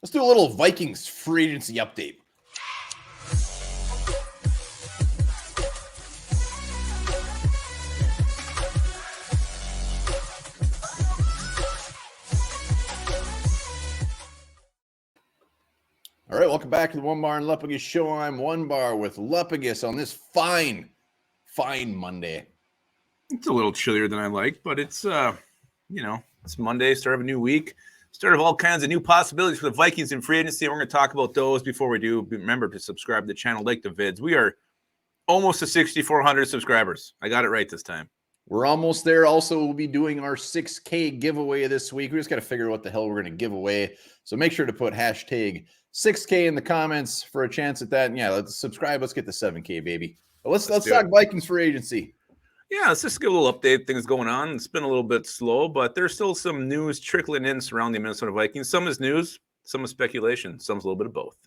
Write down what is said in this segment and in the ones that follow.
Let's do a little Vikings free agency update. All right, welcome back to the Onebar and Lupagus show. I'm Onebar with Lupagus on this fine Monday. It's a little chillier than I like, but it's it's Monday, start of a new week, start of all kinds of new possibilities for the Vikings in free agency. We're going to talk about those. Before we do, remember to subscribe to the channel, like the vids. We are almost to 6,400 subscribers. I got it right this time. We're almost there. Also, we'll be doing our 6K giveaway this week. We just got to figure out what the hell we're going to give away. So make sure to put hashtag 6K in the comments for a chance at that. And yeah, let's subscribe. Let's get to 7K, baby. But let's talk Vikings free agency. Yeah, let's just give a little update. Things going on. It's been a little bit slow, but there's still some news trickling in surrounding the Minnesota Vikings. Some is news, some is speculation, some's a little bit of both.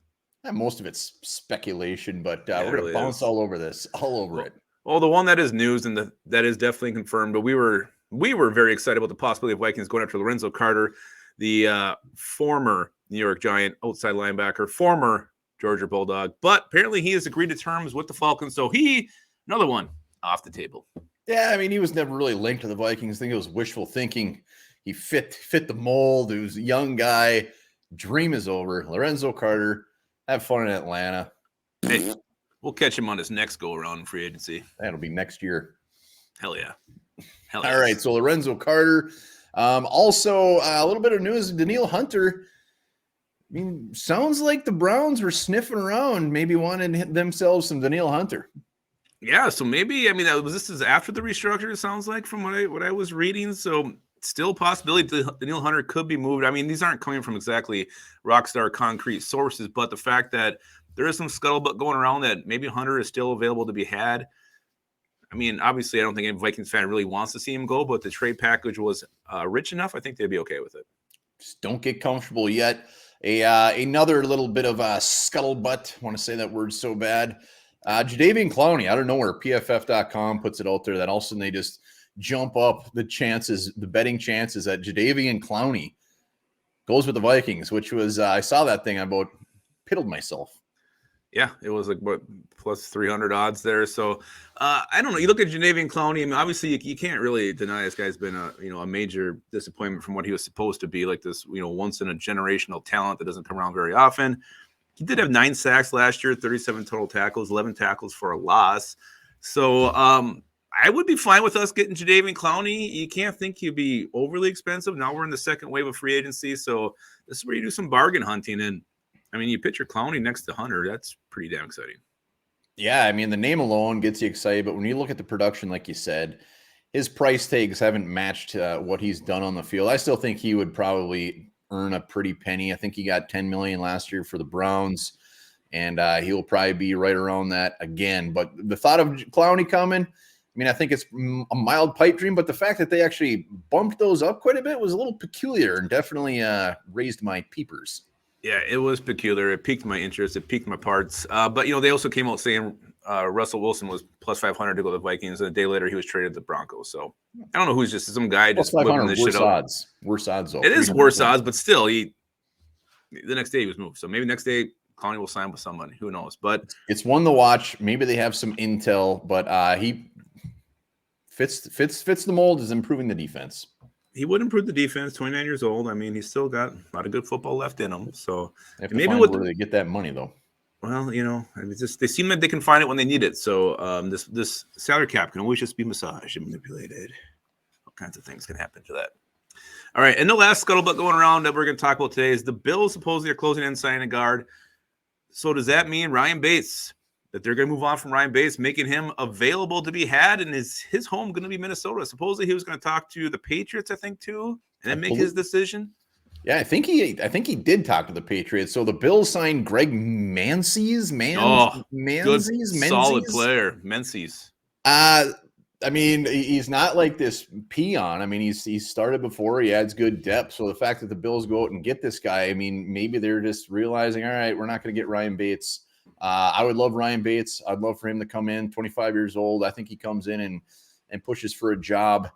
Yeah, most of it's speculation, but we're going to bounce all over it. Well, the one that is news and that is definitely confirmed, but we were very excited about the possibility of Vikings going after Lorenzo Carter, the former New York Giant outside linebacker, former Georgia Bulldog. But apparently he has agreed to terms with the Falcons, so another one off the table. Yeah, I mean, he was never really linked to the Vikings. I think it was wishful thinking. He fit the mold. He was a young guy. Dream is over. Lorenzo Carter, have fun in Atlanta. Hey, we'll catch him on his next go-around in free agency. That'll be next year. Hell yeah. All right, so Lorenzo Carter. Also, a little bit of news, Danielle Hunter. I mean, sounds like the Browns were sniffing around, maybe wanting themselves some Danielle Hunter. Yeah, so maybe, I mean, this is after the restructure, it sounds like, from what I was reading. So still a possibility that Danielle Hunter could be moved. I mean, these aren't coming from exactly rockstar concrete sources, but the fact that there is some scuttlebutt going around that maybe Hunter is still available to be had. I mean, obviously, I don't think any Vikings fan really wants to see him go, but the trade package was rich enough. I think they'd be okay with it. Just don't get comfortable yet. Another little bit of a scuttlebutt. I want to say that word so bad. Jadeveon Clowney, I don't know where PFF.com puts it out there that all of a sudden they just jump up the betting chances that Jadeveon Clowney goes with the Vikings, which was, I saw that thing, I about piddled myself. Yeah, it was like what plus 300 odds there. So I don't know. You look at Jadeveon Clowney. I mean, obviously you can't really deny this guy's been a major disappointment from what he was supposed to be, like this once in a generational talent that doesn't come around very often. He did have 9 sacks last year, 37 total tackles, 11 tackles for a loss. So I would be fine with us getting Jadeveon Clowney. You can't think he'd be overly expensive. Now we're in the second wave of free agency, so this is where you do some bargain hunting. And I mean, you picture Clowney next to Hunter. That's pretty damn exciting. Yeah, I mean, the name alone gets you excited, but when you look at the production, like you said, his price tags haven't matched what he's done on the field. I still think he would probably earn a pretty penny. I think he got $10 million last year for the Browns, and he'll probably be right around that again. But the thought of Clowney coming, I mean, I think it's a mild pipe dream, but the fact that they actually bumped those up quite a bit was a little peculiar and definitely raised my peepers. Yeah, it was peculiar. It piqued my interest. It piqued my parts. But, they also came out saying Russell Wilson was plus 500 to go to the Vikings, and a day later he was traded to the Broncos. So I don't know who's just some guy just whipping this shit up. Worse odds, though. It is worse odds, but still, the next day he was moved. So maybe next day Clowney will sign with somebody. Who knows? But it's one to watch. Maybe they have some intel, but he fits the mold, is improving the defense. He would improve the defense. 29 years old. I mean, he's still got a lot of good football left in him. So maybe where they get that money, though. Well, it's just they seem like they can find it when they need it. So this salary cap can always just be massaged and manipulated. All kinds of things can happen to that. All right, and the last scuttlebutt going around that we're going to talk about today is the Bills supposedly are closing in signing a guard. So does that mean Ryan Bates, that they're going to move on from Ryan Bates, making him available to be had, and is his home going to be Minnesota? Supposedly he was going to talk to the Patriots, I think, too, and then make his decision. Yeah, I think he did talk to the Patriots. So the Bills signed Greg Menzies. Solid player, Menzies. I mean, he's not like this peon. I mean, he's started before. He adds good depth. So the fact that the Bills go out and get this guy, I mean, maybe they're just realizing, all right, we're not going to get Ryan Bates. I would love Ryan Bates. I'd love for him to come in, 25 years old. I think he comes in and pushes for a job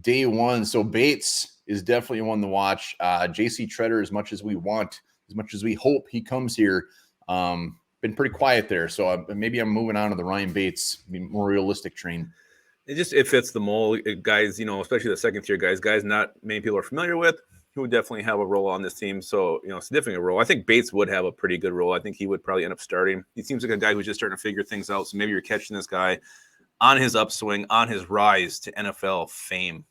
day one. So Bates is definitely one to watch. JC Treader, as much as we want as much as we hope he comes here. Been pretty quiet there. So maybe I'm moving on to the Ryan Bates, more realistic train. It fits the mold, guys, especially the second tier guys not many people are familiar with, who would definitely have a role on this team. So, significant role. I think Bates would have a pretty good role. I think he would probably end up starting. He seems like a guy who's just starting to figure things out. So maybe you're catching this guy on his upswing, on his rise to NFL fame.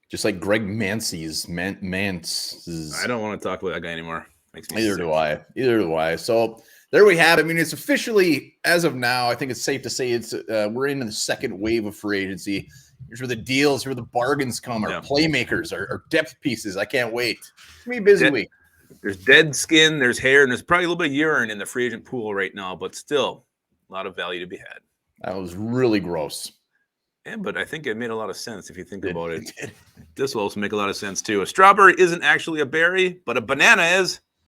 Just like Greg Mance's. I don't want to talk about that guy anymore. Makes me Either do I. So there we have it. I mean, it's officially, as of now, I think it's safe to say we're in the second wave of free agency. Here's where the deals, here's where the bargains come, our playmakers, our depth pieces. I can't wait. It's going to be a busy week. There's dead skin, there's hair, and there's probably a little bit of urine in the free agent pool right now, but still a lot of value to be had. That was really gross. Yeah, but I think it made a lot of sense if you think about it. This will also make a lot of sense too. A strawberry isn't actually a berry, but a banana is.